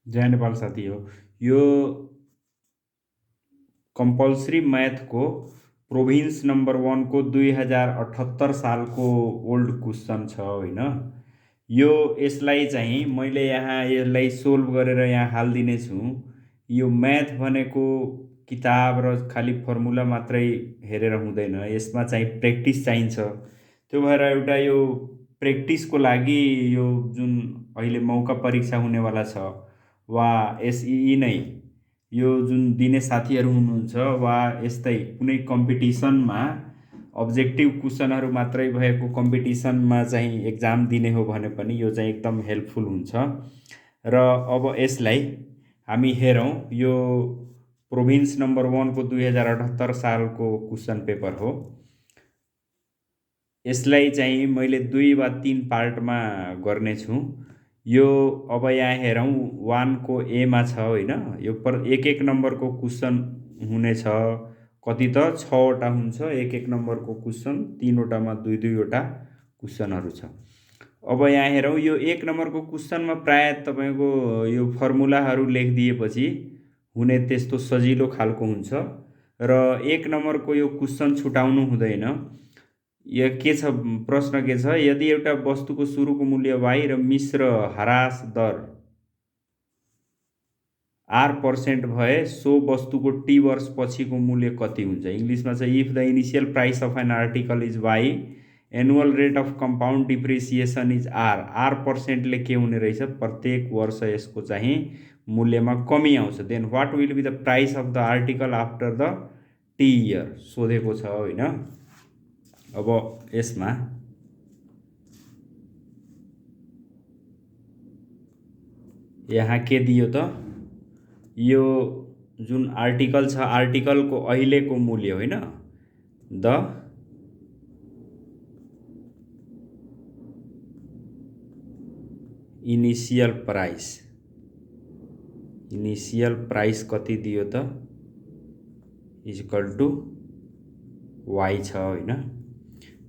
जय नेपाल साथी हो। यो कंपल्सरी मैथ को प्रोभिन्स नंबर 1 को 2078 साल को ओल्ड क्वेश्चन छ होइन। यो यसलाई चाहिँ मैले यहाँ यसलाई सोल्भ गरेर यहाँ हालिदिने छु। यो मैथ भनेको किताब र खाली फर्मुला मात्रै हेरेर हुँदैन, यसमा चाहिँ प्र्याक्टिस चाहिन्छ। त्यो भएर एउटा यो प्र्याक्टिसको लागि यो जुन अहिले मौका परीक्षा हुनेवाला छ वा एसइई नै यो जुन दिने साथीहरू हुनुहुन्छ वा यस्तै कुनै कम्पिटिसनमा अब्जेक्टिभ क्वेसनहरू मात्रै भएको कम्पिटिसनमा चाहिँ एक्जाम दिने हो भने पनि यो चाहिँ एकदम हेल्पफुल हुन्छ। र अब यसलाई हामी हेरौँ। यो प्रोभिन्स नम्बर 1 को 2078 सालको क्वेसन पेपर हो। यसलाई चाहिँ मैले 2 वा 3 पार्टमा गर्नेछु। यो अब यहाँ हेरौँ 1 को ए मा छ होइन। यो एक एक नम्बरको क्वेसन हुनेछ। कति त 6 वटा हुन्छ एक एक नम्बरको क्वेसन, 3 वटामा 2 वटा क्वेसनहरू छ। अब यहाँ हेरौँ यो 1 नम्बरको क्वेसनमा प्राय तपाईको यो फर्मुलाहरू लेखिदिएपछि हुने त्यस्तो सजिलो खालको हुन्छ र 1 नम्बरको यो क्वेसन छुटाउनु हुँदैन। यो के छ, प्रश्न के छ, यदि एउटा वस्तुको सुरुको मूल्य y र मिश्र ह्रास दर r% भए सो वस्तुको t वर्ष पछिको मूल्य कति हुन्छ। इङ्ग्लिसमा छ if the initial price of an article is y, annual rate of compound depreciation is r%ले के हुने रहेछ, प्रत्येक वर्ष यसको चाहिँ मूल्यमा कमी आउँछ। Then what will be the price of the article after the t year सोधेको छ होइन। अब यसमा यहाँ के दियो त, यो जुन आर्टिकल छ आर्टिकलको अहिलेको मूल्य होइन, द इनिसियल प्राइस कति दियो त, इक्वल टु y छ होइन।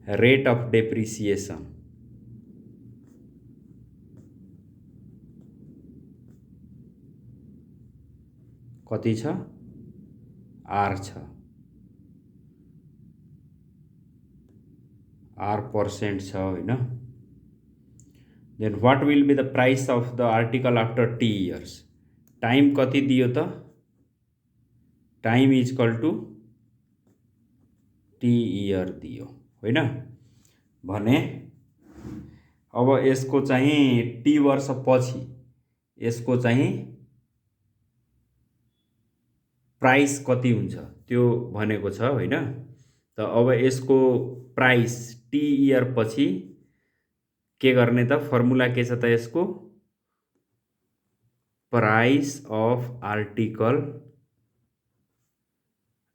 रेट अफ डेप्रिसिएसन कति छ, r छ, r% छ होइन। Then what will be the price of the article after t years, time कति दियो त, time equal to t year दियो होइन भने। अब यसको चाहिँ t वर्ष पछि यसको चाहिँ प्राइस कति हुन्छ त्यो भनेको छ होइन। त अब यसको प्राइस t इयर पछि के गर्ने त, फर्मुला के छ त यसको, price of article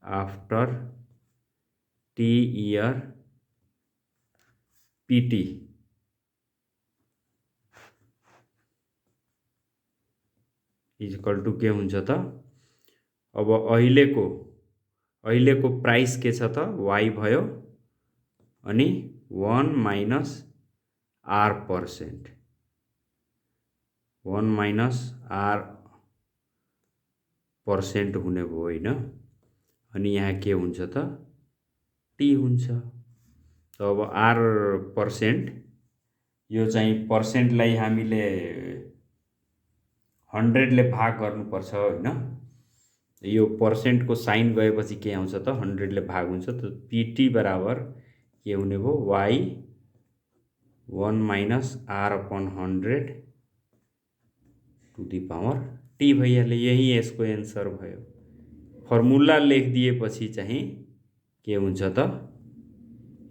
after t year pt equal to के हुन्छ त, अब अहिलेको प्राइस के छ त y भयो अनि 1 माइनस r%, 1 माइनस r% हुने भयो होइन। अनि यहाँ के हुन्छ त, t हुन्छ। त अब r% यो चाहिँ पर्सेन्टलाई हामीले 100 ले भाग गर्नुपर्छ होइन। यो पर्सेन्टको साइन गएपछि के आउँछ त, 100 ले भाग हुन्छ। त पिटी बराबर के हुने भयो, y 1 minus r/100 to the power t भइहाल्यो। यही यसको एन्सर भयो। फर्मुला लेखिदिएपछि चाहिँ के हुन्छ त,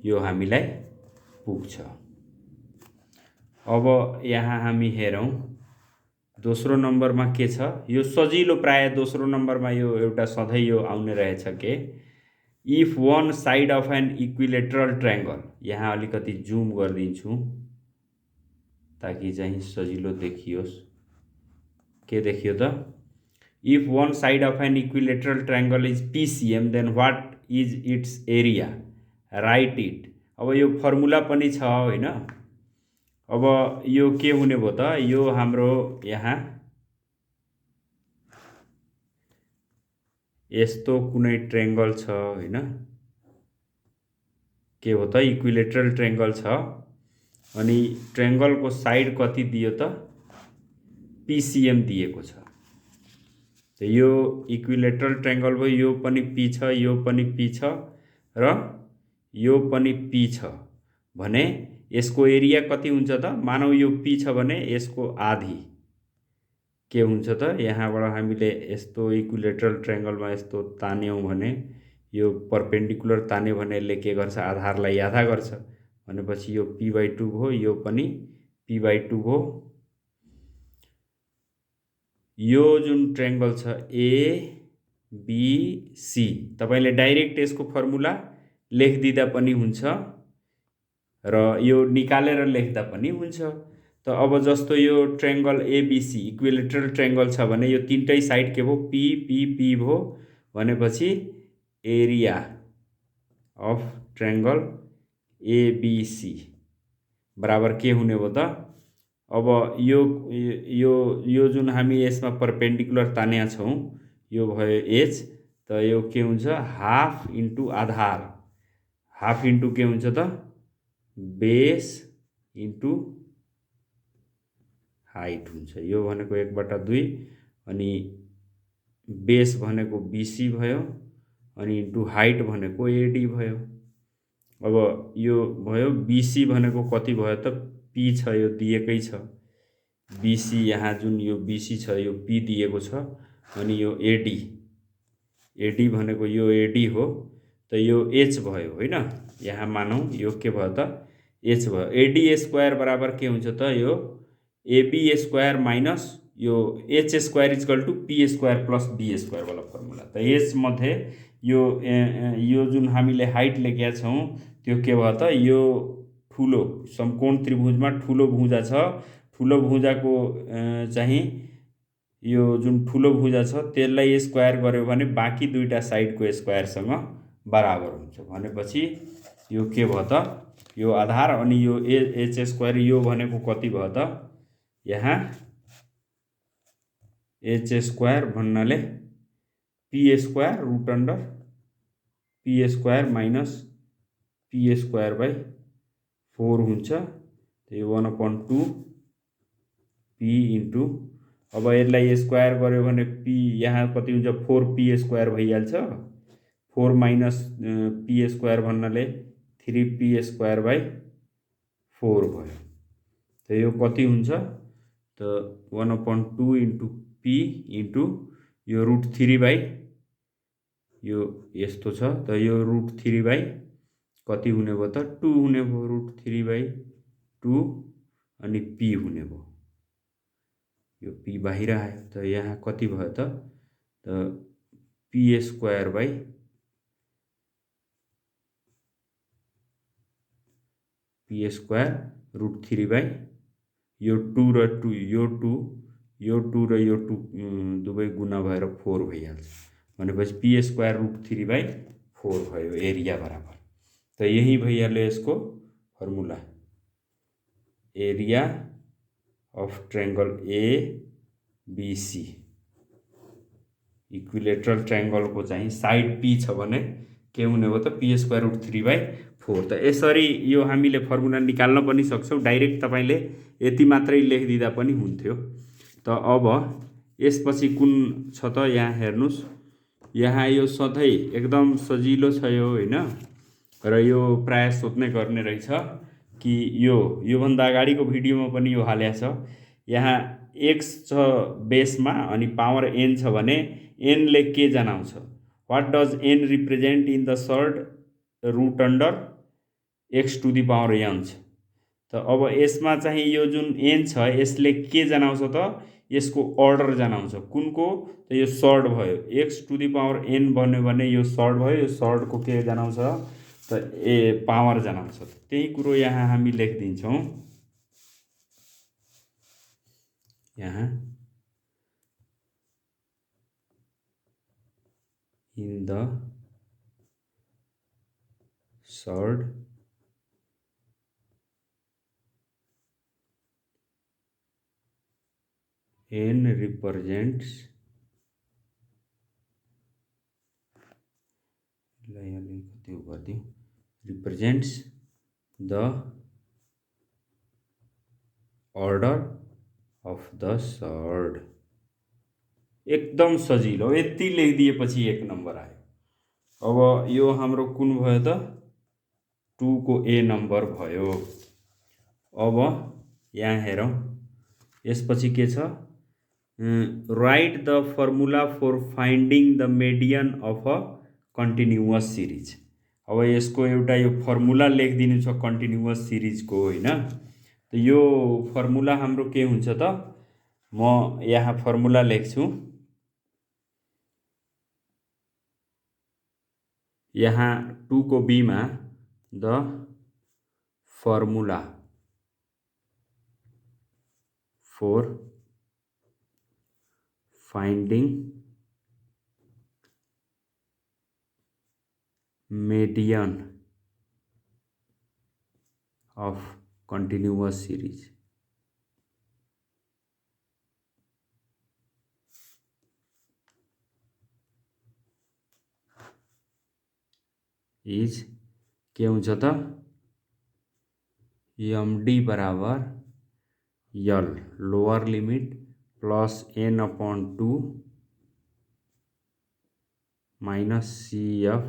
यो हामीलाई पुग्छ। अब यहाँ हामी हेरौँ दोस्रो नम्बरमा के छ। यो सजिलो, प्राय दोस्रो नम्बरमा यो एउटा सधैँ यो आउने रहेछ के, if one side of an equilateral triangle, यहाँ अलिकति जुम गरिदिन्छु ताकि चाहिँ सजिलो देखियोस्। के देखियो त, if one side of an equilateral triangle is PCM then what is its area, right it. अब यो फर्मुला पनि छ होइन। अब यो के हुने भयो त, यो हाम्रो यहाँ यस्तो कुनै ट्रायंगल छ हैन, के हो त इक्विलेटरल ट्रायंगल छ अनि ट्रायंगलको साइड कति दियो त PCM दिएको छ। त यो इक्विलेटरल ट्रायंगल भयो, यो पनि P छ, यो पनि P छ र यो पनि P छ भने यसको एरिया कति हुन्छ त, मानौ यो P छ भने यसको आधी के हुन्छ त, यहाँबाट हामीले यस्तो इक्विलेटरल ट्रायंगलमा यस्तो तान्यौं भने यो परपेंडिकुलर तान्यो भने यसले के गर्छ, आधारलाई आधा गर्छ भनेपछि यो P/2 भयो, यो पनि P/2 भयो। यो जुन ट्रायंगल छ ABC, तपाईले डाइरेक्ट यसको फर्मुला लेखिदिँदा पनि हुन्छ र यो निकालेर लेख्दा पनि हुन्छ। त अब जस्तो यो ट्रायंगल ABC इक्विलेटरल ट्रायंगल छ भने यो तीनटै साइड के भयो, P P P भयो भनेपछि एरिया अफ ट्रायंगल ABC बराबर के हुने भयो त, अब यो जुन हामी यसमा परपेंडिकुलर तान्या छौं यो भयो H, त यो के हुन्छ हाफ इन्टु आधार, हाफ इन्टु के हुन्छ त बेस इन्टु हाइट हुन्छ। यो भनेको 1/2 अनि बेस भनेको BC भयो अनि इन्टु हाइट भनेको AD भयो। अब यो भयो BC भनेको कति भयो त P छ, यो दिएकै छ BC, यहाँ जुन यो BC छ यो P दिएको छ अनि यो AD भनेको यो AD हो, त यो H भयो हैन, यहाँ मानौ यो के भयो त H भयो। AD स्क्वायर बराबर के हुन्छ त, यो AB स्क्वायर माइनस यो H square equal to P square plus B square वाला फर्मुला। त यस मध्ये यो जुन हामीले हाइट लेखेका छौं त्यो के भयो त, यो ठुलो समकोण त्रिभुजमा ठुलो भुजा छ, ठुलो भुजाको चाहिँ यो जुन ठुलो भुजा छ त्यसलाई स्क्वायर गर्यो भने बाँकी दुईटा साइडको स्क्वायरसँग बराबर हुन्छ भनेपछि यो के भयो त, यो आधार अनि यो H स्क्वायर यो भनेको कति भयो त, यहाँ H स्क्वायर भन्नाले P square root under P square minus P square by 4 हुन्छ। यो 1/2 P इन्टु, अब यसलाई स्क्वायर गर्यो भने P यहाँ कति हुन्छ 4P स्क्वायर भइहाल्छ, 4 माइनस P स्क्वायर भन्नाले 3P स्क्वायर बाई 4 भयो। त यो कति हुन्छ त 1/2 इन्टु P इन्टु यो √3 बाई यो यस्तो छ, त यो √3 बाई कति हुने भयो त 2 हुने भयो, √3 बाई 2 अनि P हुने भयो, यो P बाहिर आयो। त यहाँ कति भयो त P square by P square √3 by यो 2 र 2 यो 2 र यो 2 दुवै गुना भएर 4 भइहाल्छ भनेपछि P स्क्वायर √3 बाई 4 भयो एरिया बराबर। त यही भइहाल्यो यसको formula, area of triangle ABC equilateral ट्रायंगलको चाहिँ साइड P छ भने के हुने भयो त P स्क्वायर √3 बाई 4। त यसरी यो हामीले फर्मुला निकाल्न पनि सक्छौं, डाइरेक्ट तपाईले यति मात्रै लेखिदिँदा पनि हुन्थ्यो। त अब यसपछि कुन छ त, यहाँ हेर्नुस्, यहाँ यो सधैँ एकदम सजिलो छ यो हैन, र यो प्राय सोध्ने गर्ने रहेछ कि यो भन्दा अगाडिको भिडियोमा पनि यो हाल्या छ, यहाँ x छ बेसमा अनि पावर n छ भने n ले के जनाउँछ, what does n represent in the third root under x to the power n छ। त अब यसमा चाहिँ यो जुन n छ यसले के जनाउँछ त, यसको अर्डर जनाउँछ, कुनको त यो सर्ड भयो, x to the power n भन्यो भने यो सर्ड भयो, यो सर्डको के जनाउँछ त पावर जनाउँछ। त्यही कुरो यहाँ हामी लेखिदिन्छौं, यहाँ in the surd n represents यसलाई अलिकति उ गरिदिउँ, represents the order of the surd. एकदम सजिलो, यति लेखिदिएपछि 1 नम्बर आयो। अब यो हाम्रो कुन भयो त, 2 को ए नम्बर भयो। अब यहाँ हेरौँ, यसपछि के छ, write the formula for finding the median of a continuous series. अब यसको एउटा यो फर्मुला लेखिदिनु छ कन्टिन्युअस सिरिजको होइन। त यो फर्मुला हाम्रो के हुन्छ त, म यहाँ फर्मुला लेख्छु। यहाँ 2 को बी मा the formula for finding median of continuous series is के हुन्छ त, md बराबर L lower limit plus n/2 minus cf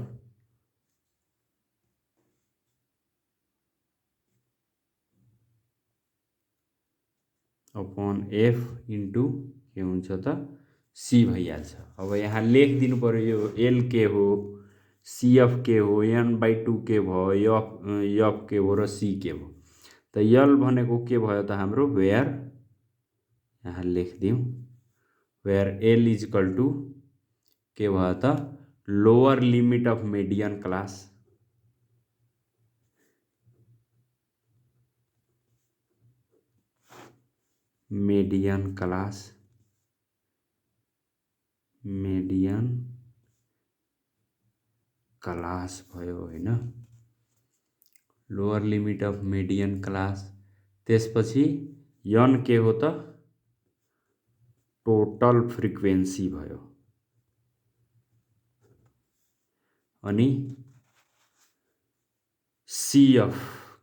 upon f into के हुन्छ त c भइहाल्छ। अब यहाँ लेखिदिनु पर्यो, यो l के हो, cf के हो, n/2 के भयो, f के हो र c के हो। त यल भनेको के भयो त हाम्रो, वेयर, यहाँ लेखिदिउँ, वेयर l इजिकल टू के भयो त, lower limit of median class भयो होइन, lower limit of median class. त्यसपछि n के हो त, टोटल फ्रिक्वेन्सी भयो। अनि cf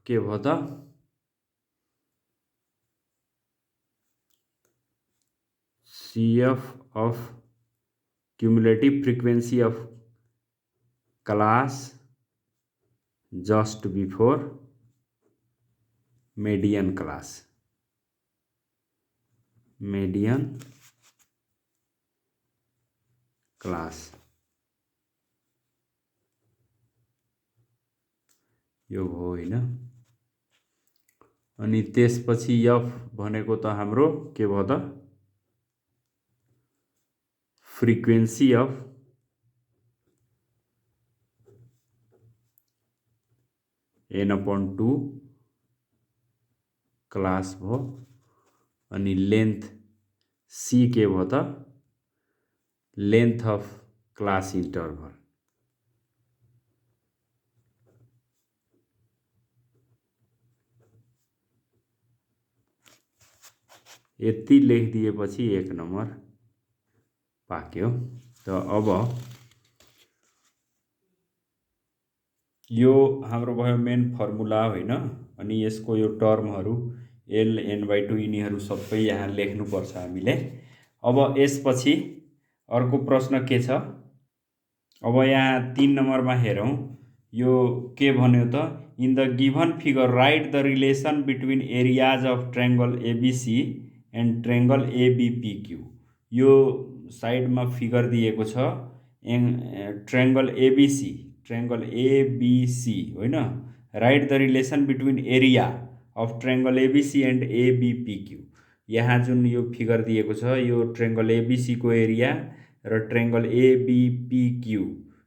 के भयो त, cf of cumulative frequency of class just before median class, यो हो होइन। अनि त्यसपछि f भनेको त हाम्रो के भयो त, फ्रिक्वेन्सी अफ n/2 क्लास भयो। अनि लेंथ c के भयो त, लेंथ अफ क्लास इंटरवल। यति लेखिदिएपछि 1 नम्बर पाक्यो। त अब यो हाम्रो भयो मेन फर्मुला होइन। अनि यसको यो टर्महरू l n/2 यिनीहरू सबै यहाँ लेख्नुपर्छ हामीले। अब यसपछि अर्को प्रश्न के छ, अब यहाँ 3 नम्बरमा हेरौँ, यो के भन्यो त, in the given figure right the relation between areas of triangle ABC and triangle ABPQ। यो साइडमा फिगर दिएको छ, ट्रायंगल ABC होइन, right the relation between area of triangle ABC and ABPQ। यहाँ जुन यो फिगर दिएको छ, यो ट्रायंगल ABC को एरिया र ट्रायंगल ABPQ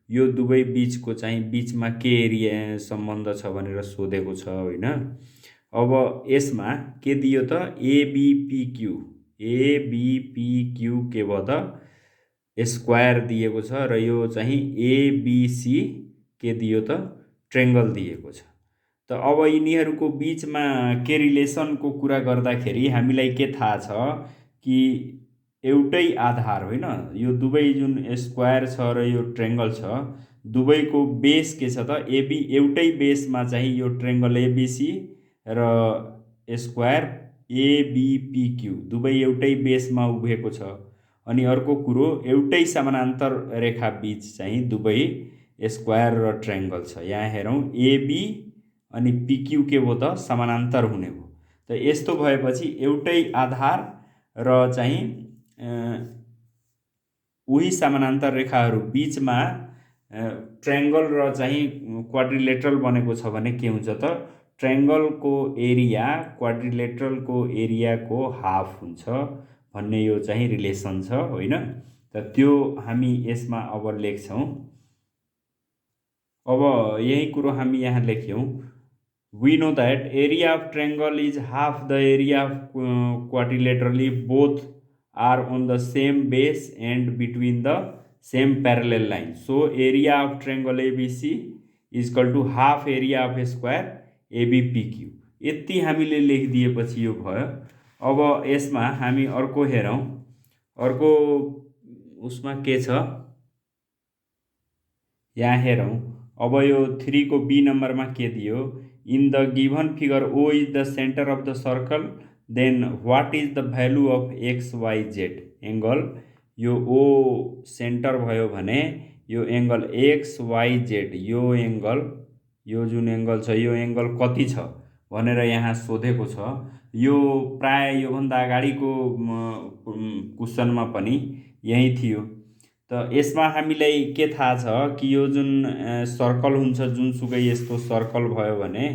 यो दुवै बीचको चाहिँ बीचमा के एरिया सम्बन्ध छ भनेर सोधेको छ होइन। अब यसमा के दियो त, ABPQ के भयो त, स्क्वायर दिएको छ र यो चाहिँ ABC के दियो त, ट्रायंगल दिएको छ। त अब यिनीहरूको बीचमा के रिलेसनको कुरा गर्दाखेरि हामीलाई के थाहा छ कि एउटै आधार होइन, यो दुवै जुन स्क्वायर छ र यो ट्रायंगल छ, दुवैको बेस के छ त एबी एउटै बेसमा चाहिँ यो ट्रायंगल एबीसी र स्क्वायर एबीपीक्यू दुवै एउटै बेसमा उभिएको छ। अनि अर्को कुरो एउटै समानान्तर रेखा बीच चाहिँ दुवै स्क्वायर र ट्रायंगल छ। यहाँ हेरौँ एबी अनि पीक्यू के भयो त समानान्तर हुने भयो। त यस्तो भएपछि एउटै आधार र चाहिँ उही समानान्तर रेखाहरू बीचमा ट्रायंगल र चाहिँ क्वाड्रिलेटरल बनेको छ भने के हुन्छ त ट्रायंगलको एरिया क्वाड्रिलेटरलको एरियाको हाफ हुन्छ भन्ने यो चाहिँ रिलेसन छ होइन। त त्यो हामी यसमा अब लेख्छौँ। अब यही कुरो हामी यहाँ लेख्यौँ। We know that area of triangle is half the area of quadrilateral if both are on the same base and between the same parallel line. So area of triangle ABC is equal to half area of square ABPQ. यति हामीले लेखिदिएपछि यो भयो। अब यसमा हामी अर्को हेरौँ। अर्को उसमा के छ यहाँ हेरौँ। अब यो 3 को बी नम्बरमा के दियो? In the given figure O is the center of the circle, then what is the value of XYZ angle? यो O सेन्टर भयो भने यो एंगल XYZ यो एंगल यो जुन एंगल छ यो एंगल कति छ भनेर यहाँ सोधेको छ। यो प्राय योभन्दा अगाडिको क्वेशनमा पनि यही थियो। त यसमा हामीलाई के थाहा छ कि यो जुन सर्कल हुन्छ जुनसुकै यस्तो सर्कल भयो भने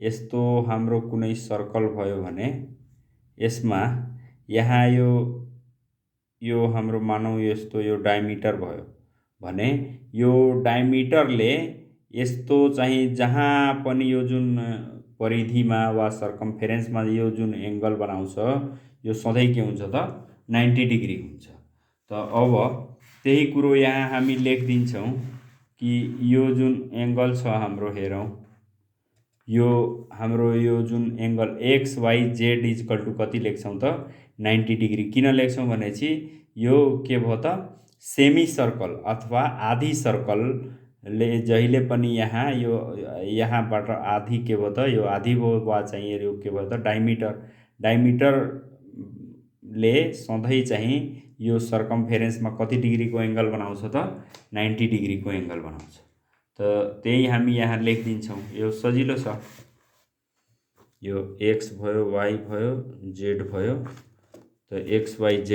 यस्तो हाम्रो कुनै सर्कल भयो भने यसमा यहाँ यो हाम्रो मानौँ यस्तो यो डायमिटर भयो भने यो डायमिटरले यस्तो चाहिँ जहाँ पनि यो जुन परिधिमा वा सर्कमफेरेन्समा यो जुन एंगल बनाउँछ यो सधैँ के हुन्छ त 90 डिग्री हुन्छ। त अब त्यही कुरो यहाँ हामी लेखिदिन्छौँ कि यो जुन एंगल छ हाम्रो हेरौँ यो हाम्रो यो जुन angle XYZ is equal to कति लेख्छौँ त 90 डिग्री। किन लेख्छौँ भनेपछि यो के भयो त सेमी सर्कल अथवा आधी सर्कलले जहिले पनि यहाँ यो यहाँबाट आधी के भयो त यो आधी भयो वा चाहिँ यो के भयो त डायमिटरले सधैँ चाहिँ यो सर्कमफेरेन्समा कति डिग्रीको एंगल बनाउँछ त 90 डिग्रीको एंगल बनाउँछ। त त्यही हामी यहाँ लेखिदिन्छौँ। यो सजिलो छ। यो x भयो y भयो z भयो। त XYZ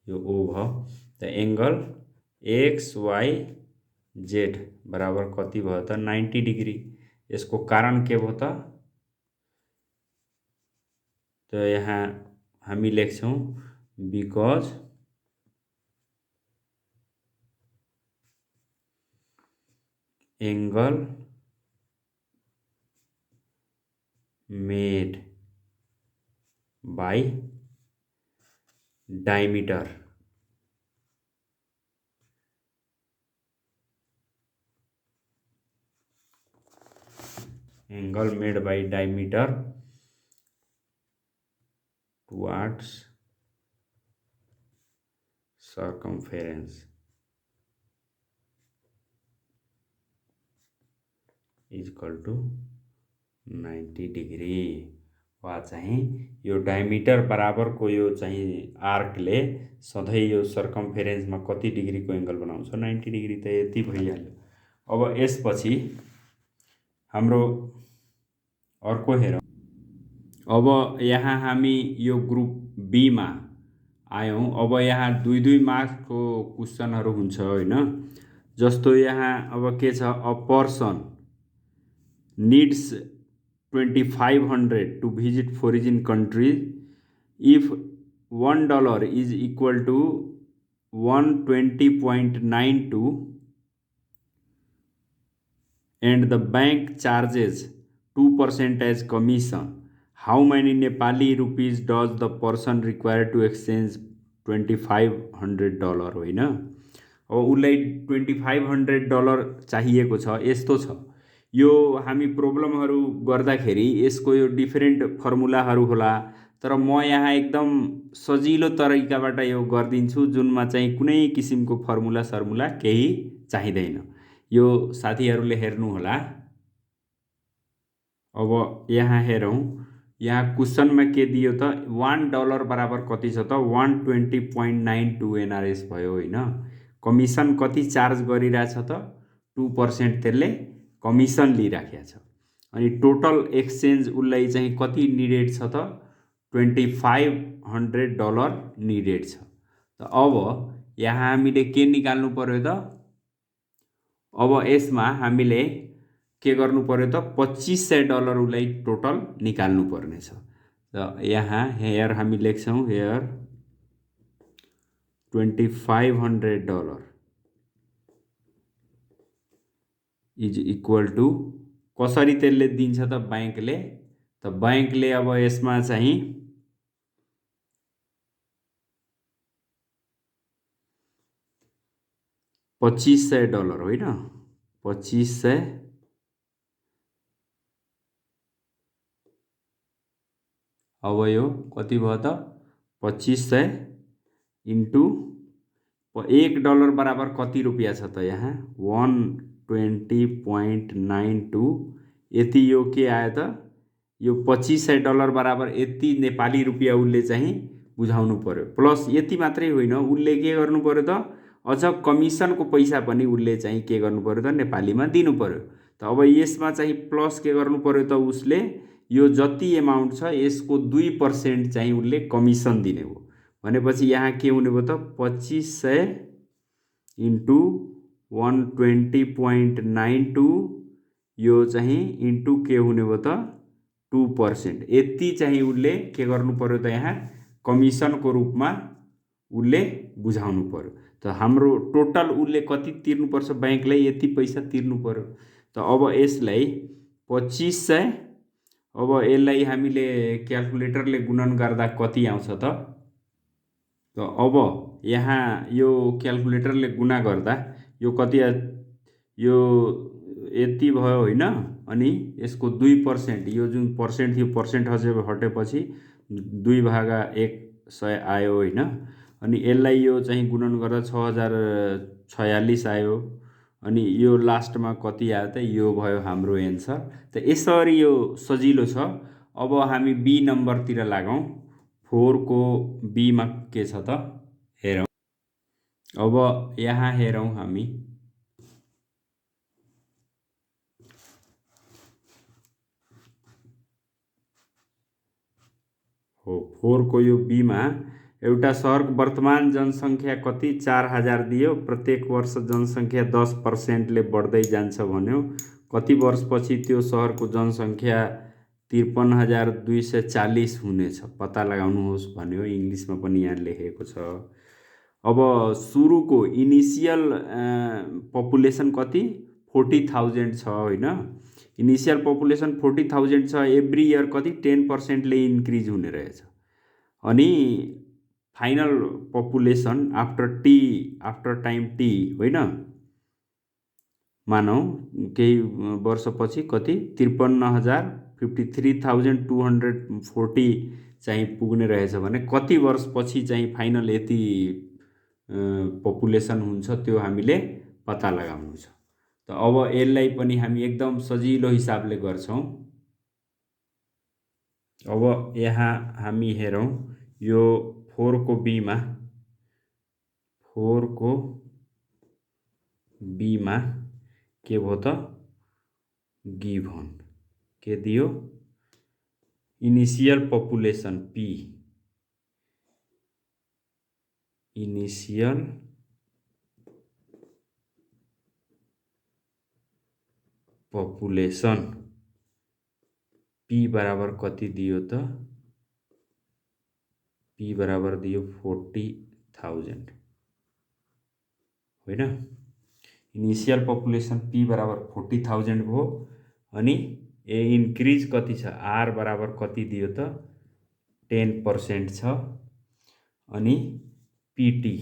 यो O भयो। त एंगल XYZ बराबर कति भयो त 90 डिग्री। यसको कारण के भयो त यहाँ हामी लेख्छौँ because angle made by diameter towards circumference is equal to 90 degree. वा चाहिँ यो डायमिटर बराबरको यो चाहिँ आर्कले सधैँ यो सर्कमफेरेन्समा कति डिग्रीको एंगल बनाउँछ 90 डिग्री। त यति भइहाल्यो। अब यसपछि हाम्रो अर्को हेरौँ। अब यहाँ हामी यो ग्रुप बी मा आयौँ। अब यहाँ 2-2 मार्क्सको क्वेशनहरू हुन्छ होइन। जस्तो यहाँ अब के छ a person needs 2500 to visit foreign country if $1 is equal to 120.92 and the bank charges 2% as commission. How many Nepali rupees does the person require to exchange $2500 होइन। अब उसलाई $2500 चाहिएको छ। यस्तो छ यो हामी प्रब्लमहरू गर्दाखेरि यसको यो डिफरेन्ट फर्मुलाहरू होला। तर म यहाँ एकदम सजिलो तरिकाबाट यो गर्दिन्छु जुनमा चाहिँ कुनै किसिमको फर्मुला सर्मुला केही चाहिँदैन। यो साथीहरूले हेर्नु होला। अब यहाँ हेरौँ, यहाँ क्वेसनमा के दियो त $1 बराबर कति छ त 120.92 एनआरएस भयो होइन। कमिसन कति चार्ज गरिरहेछ त 2% त्यसले कमिसन लिइराखेको छ। अनि टोटल एक्सचेन्ज उसलाई चाहिँ कति निडेड छ त $2500 निडेड छ। त अब यहाँ हामीले के निकाल्नु पर्यो त, अब यसमा हामीले के गर्नु पर्यो त $2500 उसलाई टोटल निकाल्नु पर्ने छ। त यहाँ हेयर हामी लेख्छौँ, हेयर $2500 इज इक्वल टु कसरी त्यसले दिन्छ त ब्याङ्कले। त ब्याङ्कले अब यसमा चाहिँ $2500 होइन, 2500 अब यो कति भयो त 2500 इन्टु $1 बराबर कति रुपियाँ छ त यहाँ 120.92। यति यो के आयो त यो $2500 बराबर यति नेपाली रुपियाँ उसले चाहिँ बुझाउनु पर्यो। प्लस यति मात्रै होइन, उसले के गर्नु पर्यो त अझ कमिसनको पैसा पनि उसले चाहिँ के गर्नु पर्यो त नेपालीमा दिनु पर्यो। त अब यसमा चाहिँ प्लस के गर्नु पर्यो त उसले यो जति एमाउन्ट छ यसको 2% चाहिँ उसले कमिसन दिने हो भनेपछि यहाँ के हुने भयो त 2500 इन्टु 120.92 यो चाहिँ इन्टु के हुने भयो त 2%। यति चाहिँ उसले के गर्नु पर्यो त यहाँ कमिसनको रूपमा उसले बुझाउनु पर्यो। त हाम्रो टोटल उसले कति तिर्नुपर्छ ब्याङ्कलाई यति पैसा तिर्नु पर्यो। त अब यसलाई 2500 अब यसलाई हामीले क्याल्कुलेटरले गुणन गर्दा कति आउँछ त अब यहाँ यो क्याल्कुलेटरले गुणा गर्दा यो कति यो यति भयो होइन। अनि यसको 2% यो जुन पर्सेन्ट थियो पर्सेन्ट हटेपछि 2/100 आयो होइन। अनि यसलाई यो चाहिँ गुणन गर्दा 6046 आयो। अनि यो लास्टमा कति आयो त यो भयो हाम्रो एन्सर। त यसरी यो सजिलो छ। अब हामी बी नम्बरतिर लागौँ। 4 को बीमा के छ त हेरौँ। अब यहाँ हेरौँ हामी हो 4 को यो बीमा एउटा सहरको वर्तमान जनसङ्ख्या कति 4000 दियो, प्रत्येक वर्ष जनसङ्ख्या 10%ले बढ्दै जान्छ भन्यो। कति वर्षपछि त्यो सहरको जनसङ्ख्या 53,240 हुनेछ पत्ता लगाउनुहोस् भन्यो। इङ्ग्लिसमा पनि यहाँ लेखेको छ। अब सुरुको इनिसियल पपुलेसन कति 40,000 छ होइन। इनिसियल पपुलेसन 40,000 छ। एभ्री इयर कति 10%ले इन्क्रिज हुने रहेछ। अनि final population after time T होइन, मानौ केही वर्षपछि कति 53,240 चाहिँ पुग्ने रहेछ भने कति वर्षपछि चाहिँ फाइनल यति पपुलेसन हुन्छ त्यो हामीले पत्ता लगाउनु छ। त अब यसलाई पनि हामी एकदम सजिलो हिसाबले गर्छौँ। अब यहाँ हामी हेरौँ यो 4 को बीमा 4 को बीमा के भयो त गिभन के दियो initial population P, initial population P बराबर कति दियो त पी बराबर दियो 40,000 होइन। इनिसियल पपुलेसन पी बराबर 40,000 भयो। अनि ए इन्क्रिज कति छ आर बराबर कति दियो त 10% छ। अनि पीटी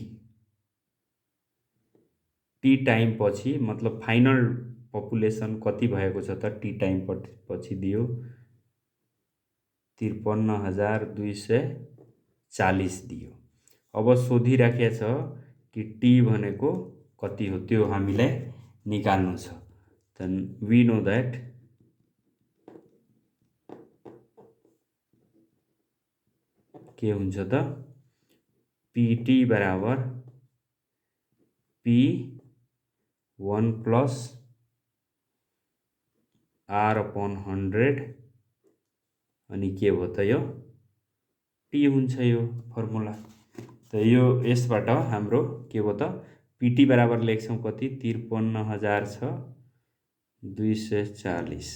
टी टाइम पछि मतलब फाइनल पपुलेसन कति भएको छ त टी टाइम पछि दियो 53,240 दियो। अब सोधिराखेको छ कि टी भनेको कति हो त्यो हामीलाई निकाल्नु छ। देन वी नो दैट के हुन्छ त पीटी बराबर P1 प्लस R/100 अनि के भयो त यो टी हुन्छ यो फर्मुला। त यो यसबाट हाम्रो के भयो त पीटी बराबर लेख्छौँ कति 53,240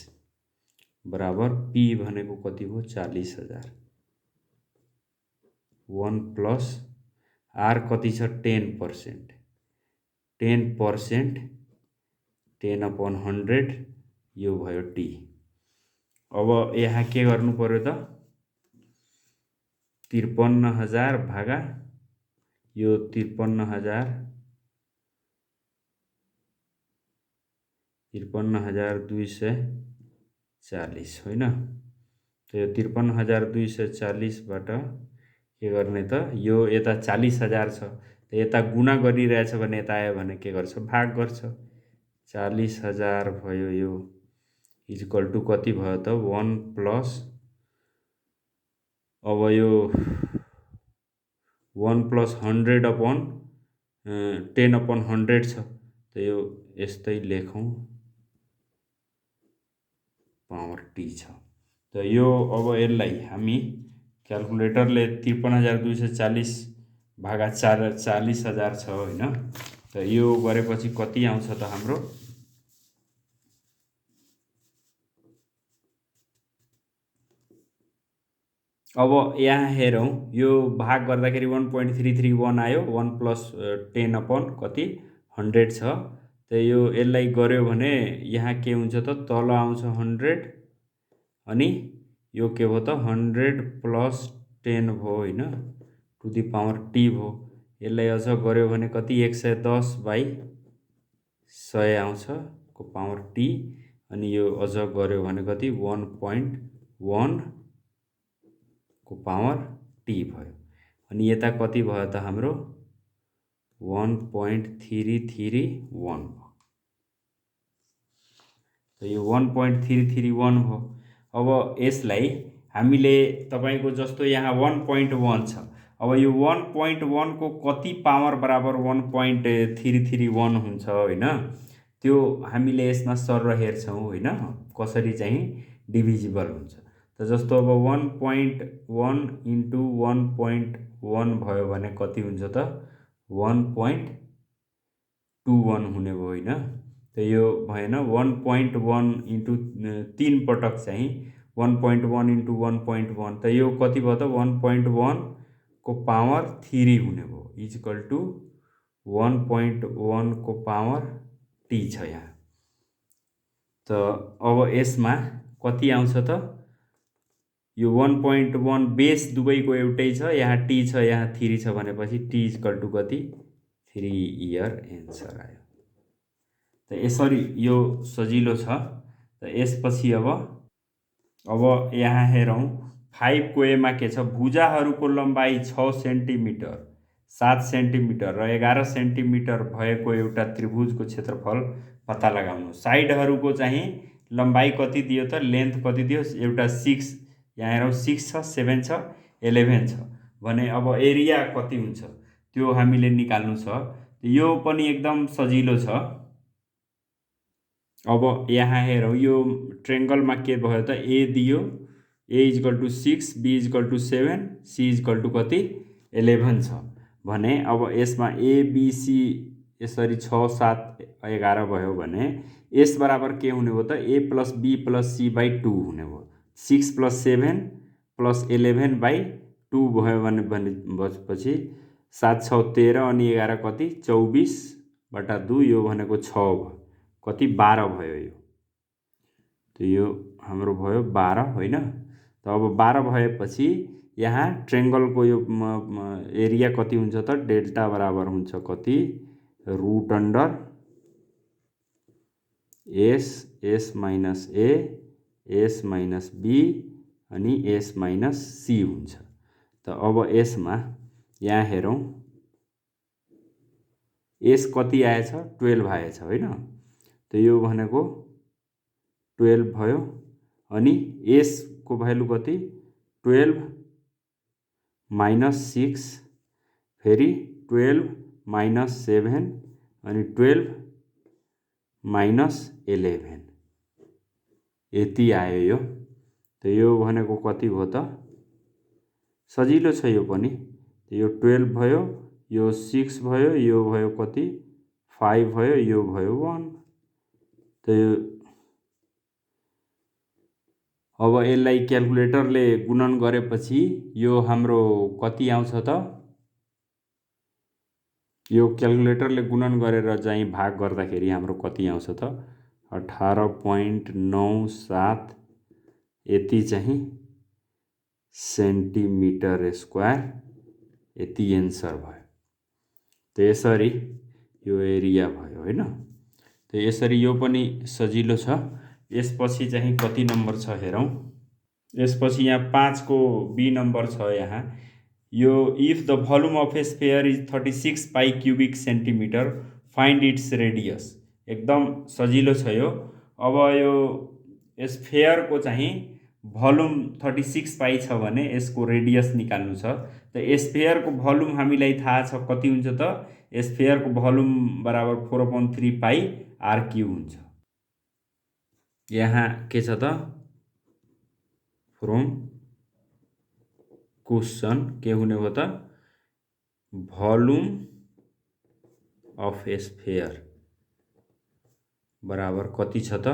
बराबर पी भनेको कति हो 40,000 1 प्लस आर कति छ 10% 10/100 यो भयो टी। अब यहाँ के गर्नु पर्यो त 53,000 भागा यो 53,240 होइन। त यो 53,240 बाट के गर्ने त यो यता 40,000 छ त यता गुणा गरिरहेछ भने यता आयो भने के गर्छ भाग गर्छ। 40,000 भयो यो इक्वल टु कति भयो त 1 प्लस अब यो 1 प्लस 10/100 छ त यो यस्तै लेखौँ पावर टी छ। त यो अब यसलाई हामी क्याल्कुलेटरले 53,240 भागा 40,000 छ होइन। त यो गरेपछि कति आउँछ त हाम्रो अब यहाँ हेरौँ यो भाग गर्दाखेरि 1.331 आयो 1 प्लस 10 कति 100 छ। त यो यसलाई गर्यो भने यहाँ के हुन्छ त तल आउँछ 100 अनि यो के भयो त 100 प्लस 10 भयो होइन टु दी पावर टी भयो। यसलाई अझ गर्यो भने कति 110/100 आउँछ को पावर टी अनि यो अझ गर्यो भने कति 1.1 को पावर टी भयो अनि यता कति भयो त हाम्रो 1.331 भयो। त यो 1.331 भयो। अब यसलाई हामीले तपाईको जस्तो यहाँ 1.1 छ। अब यो 1.1 को कति पावर बराबर 1.331 हुन्छ होइन त्यो हामीले यसमा सरर हेर्छौँ होइन कसरी चाहिँ डिभिजिबल हुन्छ। त जस्तो अब 1.1 इन्टु 1.1 भयो भने कति हुन्छ त 1.21 हुने भयो होइन। त यो भएन 1.1 इन्टु 3 पटक चाहिँ 1.1 इन्टु 1.1 त यो कति भयो त 1.1 को पावर 3 हुने भयो इक्वल टु 1.1 को पावर टी छ यहाँ। त अब यसमा कति आउँछ त यो 1.1 बेस दुवैको एउटै छ यहाँ टी छ यहाँ 3 छ भनेपछि टी इक्वल टु कति 3 इयर एन्सर आयो। त यसरी यो सजिलो छ। त यसपछि अब यहाँ हेरौँ 5 को एमा के छ भुजाहरूको लम्बाइ 6 सेन्टिमिटर 7 सेन्टिमिटर र 11 सेन्टिमिटर भएको एउटा त्रिभुजको क्षेत्रफल पत्ता लगाउनु। साइडहरूको चाहिँ लम्बाइ कति दियो त लेन्थ कति दियो एउटा 6 यहाँ हेरौँ 6 छ 7 छ 11 छ भने अब एरिया कति हुन्छ त्यो हामीले निकाल्नु छ। यो पनि एकदम सजिलो छ। अब यहाँ हेरौँ यो ट्रेङ्गलमा के भयो त ए दियो A equal to 6 B equal to 7 C equal to कति 11 छ भने अब यसमा एबिसी यसरी 6 7 11 भयो भने यस बराबर के हुने भयो त A plus B plus C by 2 हुने भयो 6 प्लस 7 प्लस 11/2 भयो भनेपछि 7 6 13 अनि 11 कति 24/2 यो भनेको 6 भयो कति 12 भयो यो। त यो हाम्रो भयो 12 होइन। त अब 12 भएपछि यहाँ ट्रेङ्गलको यो एरिया कति हुन्छ त डेल्टा बराबर हुन्छ कति root under S S minus A S minus B अनि एस माइनस सी हुन्छ। त अब यसमा यहाँ हेरौँ एस कति आएछ 12 आएछ होइन। त यो भनेको 12 भयो। अनि s को भ्यालु कति 12 - 6 फेरि 12 - 7 अनि 12 - 11 यति आयो यो। त यो भनेको कति भयो त सजिलो छ यो पनि। यो 12 भयो, यो 6 भयो, यो भयो कति 5 भयो, यो भयो 1। त यो अब यसलाई क्याल्कुलेटरले गुणन गरेपछि यो हाम्रो कति आउँछ त यो क्याल्कुलेटरले गुणन गरेर चाहिँ भाग गर्दाखेरि हाम्रो कति आउँछ त 18.97 यति चाहिँ सेन्टिमिटर स्क्वायर यति एन्सर भयो। त यसरी यो एरिया भयो हैन। त यसरी यो पनि सजिलो छ। यसपछि चाहिँ कति नम्बर छ हेरौँ। यसपछि यहाँ 5 को बी नम्बर छ। यहाँ यो if the volume of A sphere is 36 pie cubic centimetre find its radius. एकदम सजिलो छ यो। अब यो स्फेयरको चाहिँ भोल्युम 36 पाई छ भने यसको रेडियस निकाल्नु छ। त स्फेयरको भोल्युम हामीलाई थाहा छ कति हुन्छ त स्फेयरको भोल्युम बराबर 4/3 पाई आर क्यू हुन्छ। यहाँ के छ त फ्रम क्वेसन के हुने भयो त भोल्युम अफ ए स्फेयर बराबर कति छ त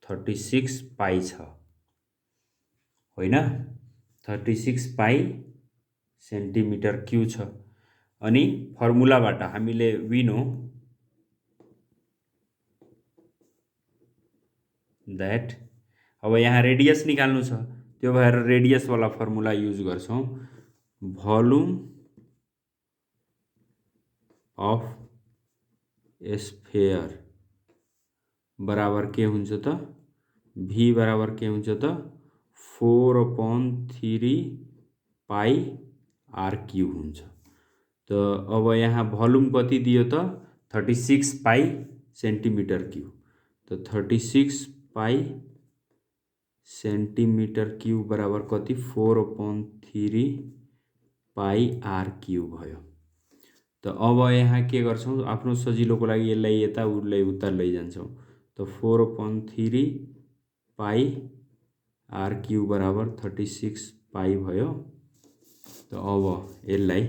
36 पाई छ होइन 36 पाई सेन्टिमिटर क्यू छ। अनि फर्मुलाबाट हामीले वी नो दैट अब यहाँ रेडियस निकाल्नु छ त्यो भएर रेडियस वाला फर्मुला युज गर्छौं। भोल्युम अफ स्फेयर बराबर के हुन्छ त v बराबर के हुन्छ त 4/3 पाई आर क्यू हुन्छ। त अब यहाँ भोल्युम कति दियो त 36 पाई सेन्टिमिटर क्यू। त 36 पाई सेन्टिमिटर क्यू बराबर कति 4/3 पाई आर क्यू भयो। त अब यहाँ के गर्छौं आफ्नो सजिलोको लागि यसलाई यता उलाई उता लैजान्छौं। त 4/3 पाई आर क्यू बराबर 36 पाई भयो। त अब यसलाई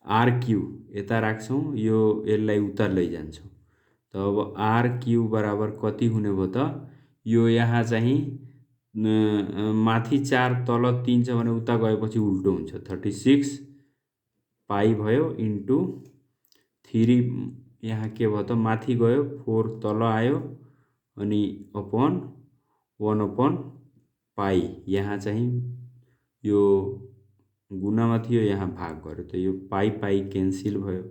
आर क्यू यता राख्छौं यो यसलाई उता लैजान्छौं। त अब आर क्यू बराबर कति हुने भयो त यो यहाँ चाहिँ माथि 4 तल 3 छ भने उता गएपछि उल्टो हुन्छ। 36 पाई भयो इन्टु 3 यहाँ के भयो त माथि गयो 4 तल आयो अनि अपन 1 पाई यहाँ चाहिँ यो गुणामा थियो यहाँ भाग गर्यो। त यो पाई पाई क्यान्सिल भयो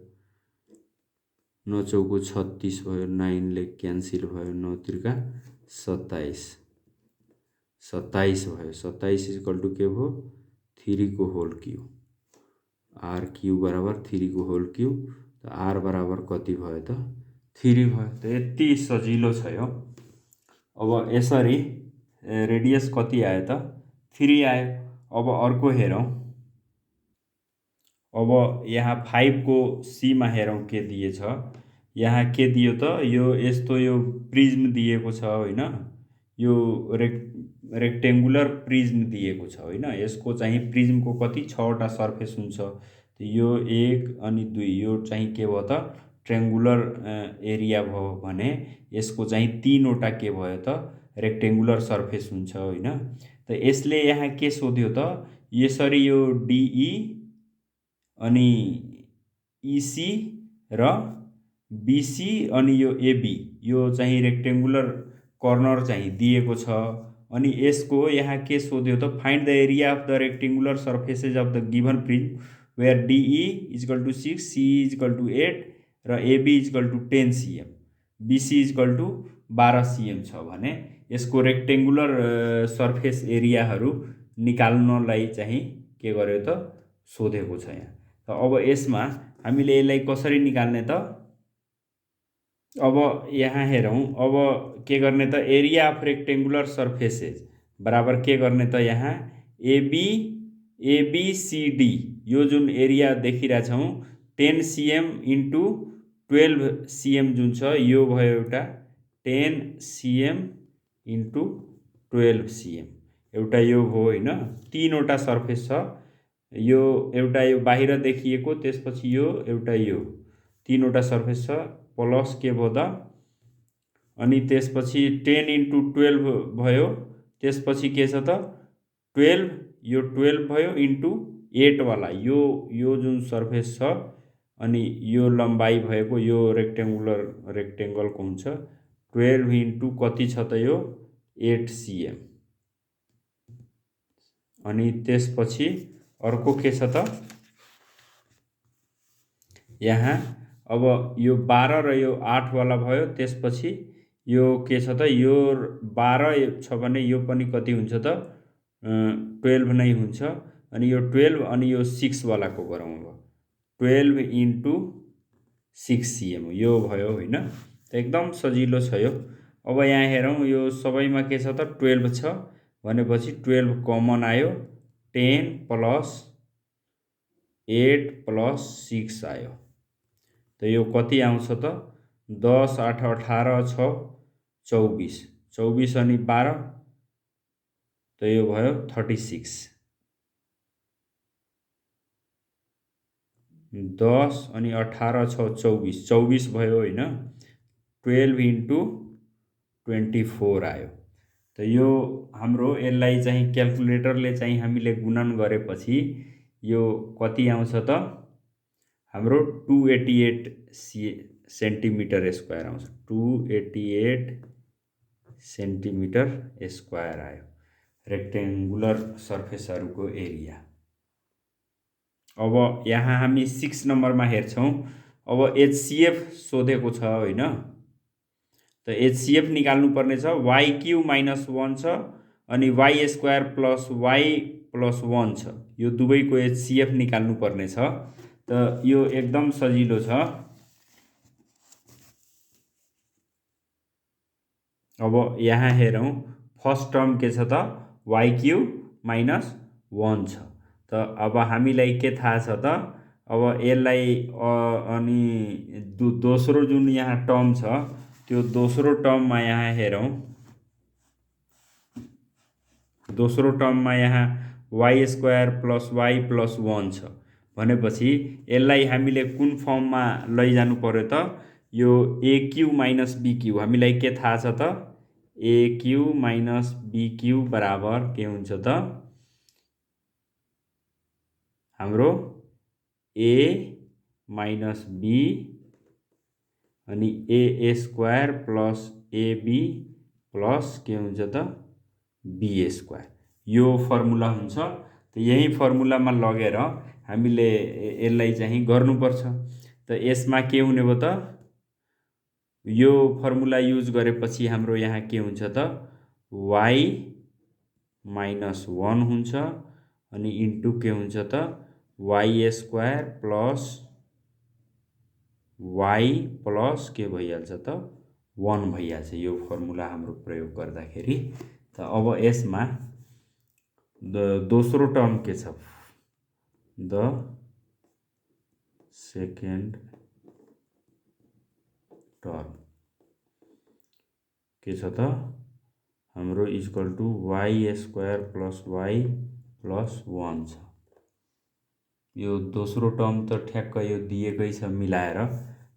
9 चौको 36 भयो 9 ले क्यान्सिल भयो 9 त्रिका 27 भयो। 27 इक्वल टु के भयो 3 को होल क्यू आर क्यू बराबर 3 को होल क्यू। त आर बराबर कति भयो त 3 भयो। त यति सजिलो छ यो। अब यसरी रेडियस कति आयो त 3 आयो। अब अर्को हेरौं। अब यहाँ 5 को सी मा हेरौं के दिएछ। यहाँ के दियो त यो यस्तो यो प्रिज्म दिएको छ होइन। यो रेक्टेंगुलर प्रिज्म दिएको छ होइन। यसको चाहिँ प्रिज्मको कति 6 वटा सर्फेस हुन्छ। यो 1 अनि 2 यो चाहिँ के भयो त ट्रेंगुलर एरिया भयो भने यसको चाहिँ 3 वटा के भयो त रेक्टेंगुलर सर्फेस हुन्छ होइन। त यसले यहाँ के सोध्यो त यसरी यो डीई अनि ईसी र बीसी अनि यो एबी यो चाहिँ रेक्टेंगुलर कर्नर चाहिँ दिएको छ। अनि यसको यहाँ के सोध्यो त find the area of the rectangular surfaces of the given prism where DE equal to 6 C equal to 8 र AB equal to 10 cm BC equal to 12 cm छ भने यसको रेक्टेंगुलर सर्फेस एरियाहरू निकाल्नलाई चाहिँ के गर्यो त सोधेको छ यहाँ। त अब यसमा हामीले यसलाई कसरी निकाल्ने त अब यहाँ हेरौँ, अब के गर्ने त, एरिया अफ रेक्टेङ्गुलर सर्फेसेस बराबर के गर्ने त, यहाँ एबी एबिसिडी यो जुन एरिया देखिरहेछौँ 10 cm इन्टु 12 cm जुन छ यो भयो एउटा 10 cm इन्टु 12 cm एउटा यो हो होइन। तीनवटा सर्फेस छ, यो एउटा यो बाहिर देखिएको, त्यसपछि यो एउटा यो तीनवटा सर्फेस छ प्लस के भयो त, अनि त्यसपछि 10 इन्टु 12 भयो, त्यसपछि के छ त 12 यो 12 भयो इन्टु 8 वाला यो जुन सर्फेस छ, अनि यो लम्बाइ भएको यो रेक्टेङ्गलको हुन्छ 12 इन्टु कति छ त यो 8 cm। अनि त्यसपछि अर्को के छ त, यहाँ अब यो 12 र यो 8 वाला भयो, त्यसपछि यो के छ त, यो 12 छ भने यो पनि कति हुन्छ त 12 नै हुन्छ, अनि यो 12 अनि यो 6 वालाको गरौँ, अब 12 इन्टु 6 cm यो भयो होइन। त एकदम सजिलो छ यो। अब यहाँ हेरौँ, यो सबैमा के छ त 12 छ भनेपछि 12 कमन आयो, 10 प्लस 8 प्लस 6 आयो, त यो कति आउँछ त 10 8 18 6 24 24 अनि 12 त यो भयो 36, 10 अनि 18 6 24 24 भयो होइन, 12 इन्टु 24 आयो। त यो हाम्रो यसलाई चाहिँ क्याल्कुलेटरले चाहिँ हामीले गुणन गरेपछि यो कति आउँछ त हाम्रो 288 सेन्टिमिटर स्क्वायर आउँछ, 288 सेन्टिमिटर स्क्वायर आयो रेक्टेङ्गुलर सर्फेसहरूको एरिया। अब यहाँ हामी 6 नम्बरमा हेर्छौँ। अब एचसिएफ सोधेको छ होइन, त एचसिएफ निकाल्नु पर्ने छ, वाइ क्यु माइनस 1 छ अनि Y square plus why plus 1 छ, यो दुवैको एचसिएफ निकाल्नु पर्ने छ। त यो एकदम सजिलो छ। अब यहाँ हेरौँ, फर्स्ट टर्म के छ त वाइ क्यु माइनस 1 छ। त अब हामीलाई के थाहा छ त, अब यसलाई अनि दोस्रो जुन यहाँ टर्म छ त्यो दोस्रो टर्ममा यहाँ हेरौँ, दोस्रो टर्ममा यहाँ Y square plus why plus 1 छ भनेपछि यसलाई हामीले कुन फर्ममा लैजानु पर्यो त, यो एक्यु माइनस बिक्यु हामीलाई के थाहा छ त, एक्यु माइनस बिक्यु बराबर के हुन्छ त हाम्रो ए माइनस बी अनि ए स्क्वायर प्लस एबी प्लस के हुन्छ त बी स्क्वायर, यो फर्मुला हुन्छ। त यही फर्मुलामा लगेर हामीले यसलाई चाहिँ गर्नुपर्छ। त यसमा के हुने भयो त, यो फर्मुला युज गरेपछि हाम्रो यहाँ के हुन्छ त वाइ माइनस 1 हुन्छ अनि इन्टु के हुन्छ त why square plus why plus के भइहाल्छ त 1 भइहाल्छ, यो फर्मुला हाम्रो प्रयोग गर्दाखेरि। त अब यसमा दोस्रो टर्म के छ, द सेकेन्ड टर्म के छ त हाम्रो equal to Y square plus why plus 1 छ। यो दोस्रो टर्म त ठ्याक्क यो दिएकै छ मिलाएर,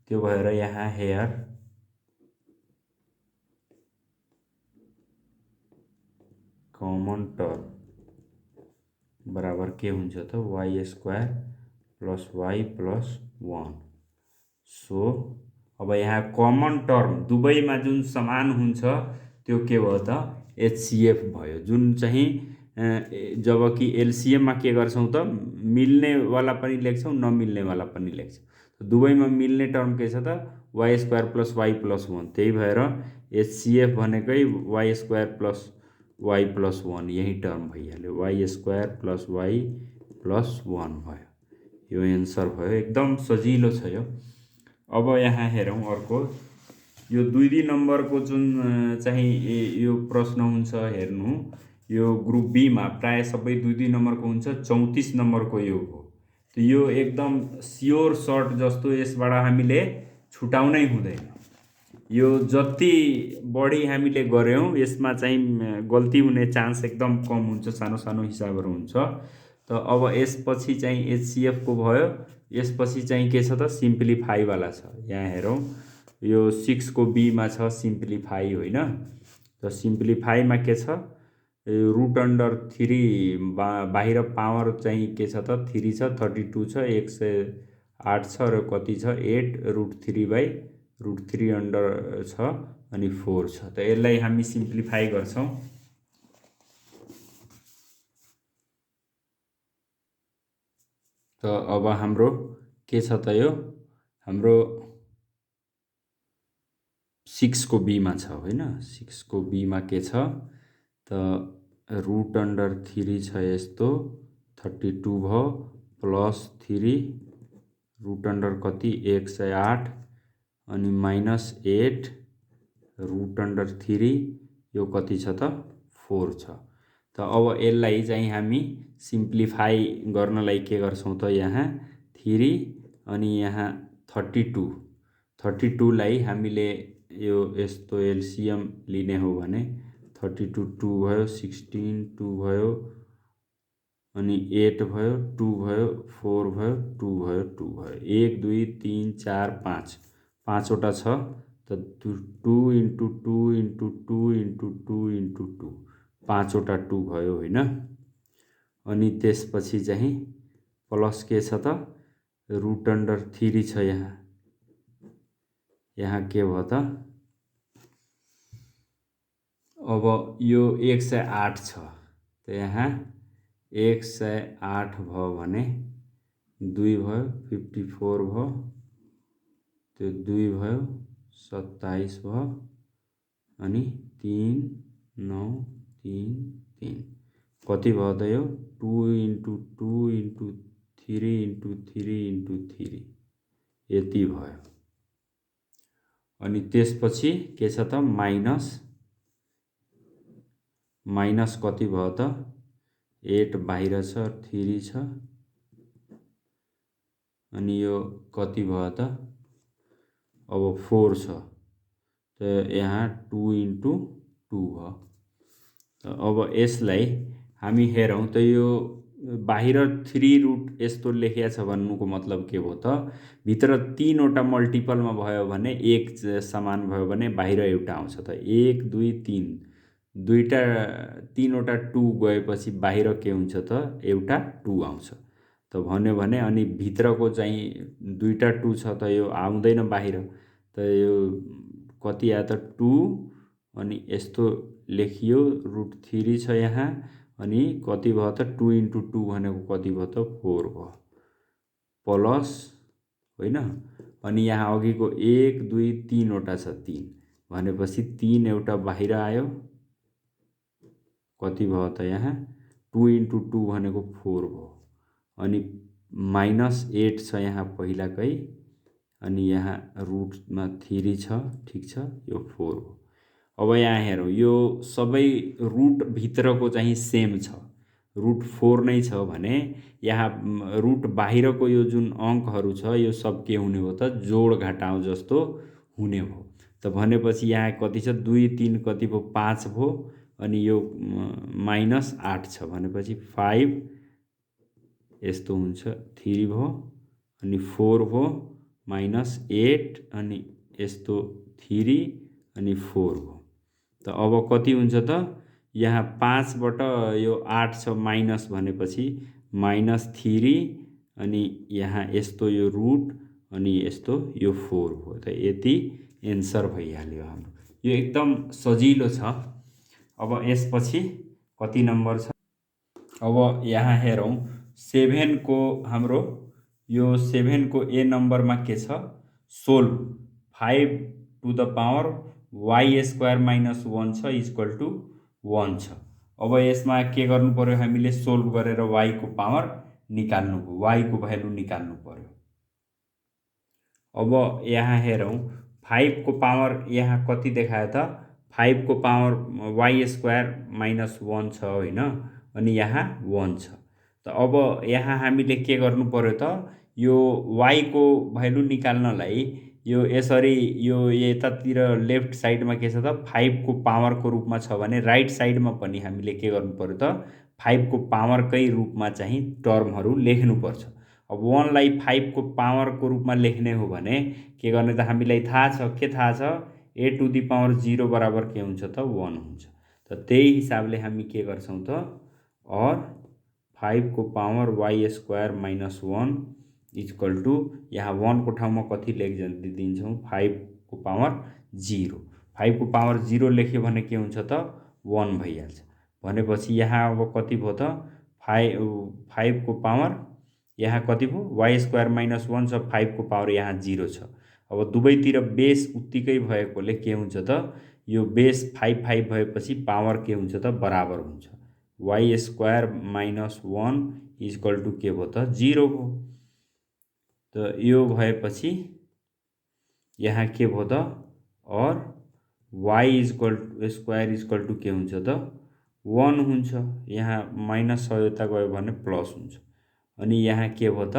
त्यो भएर यहाँ हेयर कमन टर्म बराबर के हुन्छ त why square plus why plus 1। So अब यहाँ कमन टर्म दुवैमा जुन समान हुन्छ त्यो के भयो त एचसिएफ भयो, जुन चाहिँ जबकि एलसिएममा के गर्छौँ त मिल्नेवाला पनि लेख्छौँ नमिल्नेवाला पनि लेख्छौँ। दुवैमा मिल्ने टर्म के छ त why square plus why plus 1, त्यही भएर एचसिएफ भनेकै y square plus why plus 1 यही टर्म भइहाल्यो, y square plus why plus 1 भयो, यो एन्सर भयो। एकदम सजिलो छ यो। अब यहाँ हेरौँ अर्को, यो 2 नम्बरको जुन चाहिँ यो प्रश्न हुन्छ हेर्नु, यो ग्रुप बीमा प्राय सबै 2 नम्बरको हुन्छ, 34 नम्बरको यो हो। त यो एकदम स्योर सर्ट जस्तो यसबाट हामीले छुटाउनै हुँदैन। यो जति बढी हामीले गऱ्यौँ यसमा चाहिँ गल्ती हुने चान्स एकदम कम हुन्छ, सानो सानो हिसाबहरू हुन्छ। त अब यसपछि चाहिँ HCF को भयो, यसपछि चाहिँ के छ त सिम्प्लिफाईवाला छ। यहाँ हेरौँ, यो 6 को बीमा छ सिम्प्लिफाई होइन। त सिम्प्लिफाईमा के छ, रुट अंडर 3 बाहिर पावर चाहिँ के छ त 3 छ, 32 छ, 108 छ र कति छ 8 √3 अंडर छ अनि 4 छ। त यसलाई हामी सिम्प्लिफाई गर्छौँ। त अब हाम्रो के छ त यो हाम्रो 6 को बीमा छ होइन। 6 को बीमा के छ त रुट अंडर 3 छ यस्तो, 32 भयो प्लस 3 रुट अंडर कति 108 अनि -8 रुट अंडर 3 यो कति छ त 4 छ। त अब यसलाई चाहिँ हामी सिम्प्लिफाई गर्नलाई के गर्छौँ त यहाँ 3 अनि यहाँ 32 लाई हामीले यो यस्तो एलसीएम लिने हो भने 32 2 भयो, 16 2 भयो अनि 8 भयो, 2 भयो, 4 भयो, 2 भयो, 2 भयो, 1 2 3 4 5 पाँचवटा छ। त 2 × 2 × 2 × 2 × 2 पाँचवटा 2 भयो होइन। अनि त्यसपछि चाहिँ प्लस के छ त रुट अंडर 3 छ यहाँ। यहाँ के भयो त अब यो 108 छ। त यहाँ 108 भयो भने 2 भयो 54 भयो, त्यो 2 भयो 27 भयो अनि 3 9 3 3 कति भयो त यो 2 × 2 × 3 × 3 × 3 यति भयो। अनि त्यसपछि के छ त माइनस कति भयो त 8 बाहिर छ 3 छ अनि यो कति भयो त अब 4 छ। त यहाँ 2 × 2 भयो। अब यसलाई हामी हेरौँ त यो बाहिर 3 रुट यस्तो लेखिया छ भन्नुको मतलब के भयो त भित्र 3 वटा मल्टिपलमा भयो भने 1 समान भयो भने बाहिर एउटा आउँछ। त 1 2 3 दुईटा 3 वटा 2 गएपछि बाहिर के हुन्छ त एउटा 2 आउँछ। त भन्यो भने अनि भित्रको चाहिँ दुईटा 2 छ त यो आउँदैन बाहिर। त यो कति आयो त 2 अनि यस्तो लेखियो √3 छ यहाँ अनि कति भयो त 2 × 2 भनेको कति भयो त 4 भयो प्लस होइन। अनि यहाँ अघिको 1 2 3 वटा छ 3 भनेपछि 3 एउटा बाहिर आयो कति भयो त यहाँ 2 × 2 भनेको 4 भयो अनि -8 छ यहाँ पहिलाकै अनि यहाँ रुटमा 3 छ ठीक छ यो 4 हो। अब यहाँ हेरौँ यो सबै रुट भित्रको चाहिँ सेम छ, रुट 4 नै छ भने यहाँ रुट बाहिरको यो जुन अङ्कहरू छ यो सब के हुने हो त जोड घटाउ जस्तो हुने हो। त भनेपछि यहाँ कति छ 2 3 कति भयो 5 भयो अनि यो -8 छ भनेपछि 5 यस्तो हुन्छ 3 भयो अनि 4 भयो -8 अनि यस्तो 3 अनि 4 भयो। त अब कति हुन्छ त यहाँ 5 बाट यो 8 छ माइनस भनेपछि -3 अनि यहाँ यस्तो यो रुट अनि यस्तो यो 4 हो। त यति एन्सर भइहाल्यो हाम्रो। यो एकदम सजिलो छ। अब यसपछि कति नम्बर छ अब यहाँ हेरौँ 7 को हाम्रो यो 7 को ए नम्बरमा के छ solve 5 to the power y² - 1 छ इक्वल टु 1 छ। अब यसमा के गर्नु पर्यो हामीले सोल्भ गरेर y को पावर निकाल्नु पर्यो, y को भ्यालु निकाल्नु पर्यो। अब यहाँ हेरौँ 5 को पावर यहाँ कति देखायो त 5 को पावर वाई स्क्वायर माइनस 1 छ होइन, अनि यहाँ 1 छ। त अब यहाँ हामीले के गर्नु पर्यो त यो y को भ्यालु निकाल्नलाई यो यसरी यो यतातिर लेफ्ट साइडमा के छ त 5 को पावरको रूपमा छ भने राइट साइडमा पनि हामीले के गर्नु पर्यो त 5 को पावरकै रूपमा चाहिँ टर्महरू लेख्नुपर्छ। अब 1 लाई 5 को पावरको रूपमा लेख्ने हो भने के गर्ने त हामीलाई थाहा छ, के थाहा छ, a टु दी पावर 0 बराबर के हुन्छ त 1 हुन्छ। त त्यही हिसाबले हामी के गर्छौँ त और 5 को power y square minus 1 equal to यहाँ 1 को ठाउँमा कति दिन्छौँ 5 को पावर 0। 5 को पावर 0 लेख्यो भने के हुन्छ त 1 भइहाल्छ। भनेपछि यहाँ अब कति भयो त 5 को पावर यहाँ कति भयो वाई स्क्वायर माइनस 1 छ, 5 को पावर यहाँ 0 छ। अब दुवैतिर बेस उत्तिकै भएकोले के हुन्छ त यो बेस 5 5 भएपछि पावर के हुन्छ त बराबर हुन्छ। Y square minus 1 equal to के भयो त 0 भयो। त यो भएपछि यहाँ के भयो त और वाई स्क्वायर इक्वल टू के हुन्छ त 1 हुन्छ। यहाँ माइनस सयता गयो भने प्लस हुन्छ। अनि यहाँ के भयो त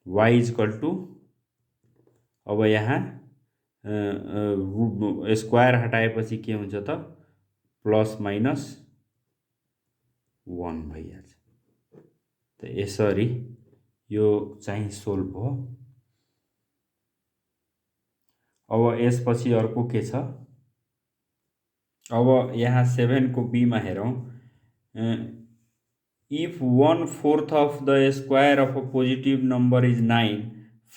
वाई इक्वल टू अब यहाँ स्क्वायर हटाएपछि के हुन्छ त प्लस माइनस 1 भइहाल्छ। त यसरी यो चाहिँ सोल्भ हो। अब यसपछि अर्को के छ, अब यहाँ 7 को बी मा हेरौँ। If 1/4 of the square of a positive number is 9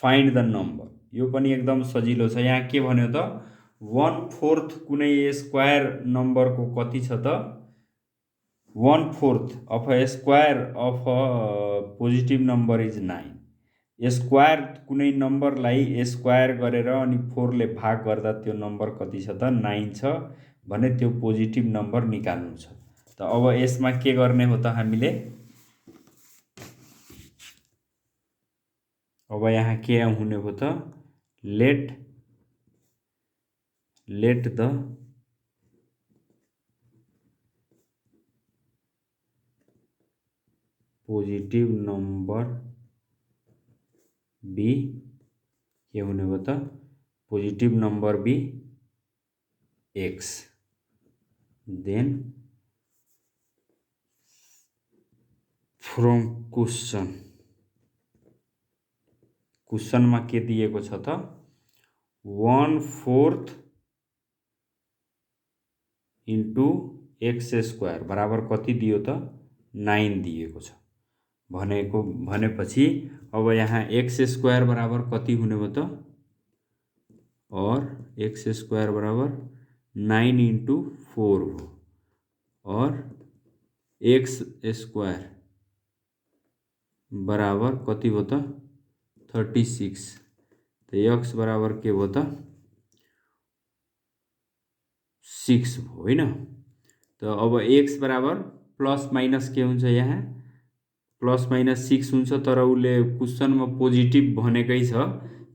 find the number. यो पनि एकदम सजिलो छ। यहाँ के भन्यो त 1/4 कुनै स्क्वायर नम्बरको कति छ त 1/4 of a square of a positive number is 9। Square कुनै नम्बरलाई स्क्वायर गरेर अनि 4 ले भाग गर्दा त्यो नम्बर कति छ त 9 छ भने त्यो पोजिटिभ नम्बर निकाल्नु छ। त अब यसमा के गर्ने हो त हामीले, अब यहाँ के हुने हो त let the positive number B के हुने हो त positive number B x। Then from क्वेसनमा के दिएको छ त 1/4 इन्टु एक्स स्क्वायर बराबर कति दियो त 9 दिएको छ भनेपछि अब यहाँ एक्स स्क्वायर बराबर कति हुने हो त और एक्स स्क्वायर बराबर 9 इन्टु 4 हो और एक्स स्क्वायर बराबर कति हो त 36। तो एक्स बराबर के हो त 6 हो होइन। तो अब एक्स बराबर प्लस माइनस के हुन्छ यहाँ प्लस माइनस 6 हुन्छ। तर उसले क्वेसनमा पोजिटिभ भनेकै छ,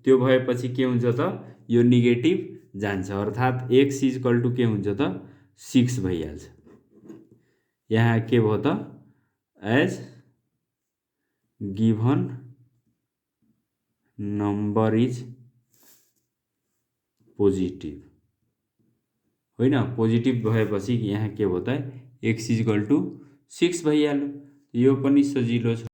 त्यो भएपछि के हुन्छ त यो नेगेटिभ जान्छ अर्थात् एक्स इक्वल टू के हुन्छ त 6 भइहाल्छ। यहाँ के भयो त as given number is positive होइन। पोजिटिभ भएपछि यहाँ के भयो त एक्स इक्वल टू 6 भइहाल्यो। यो पनि सजिलो छ।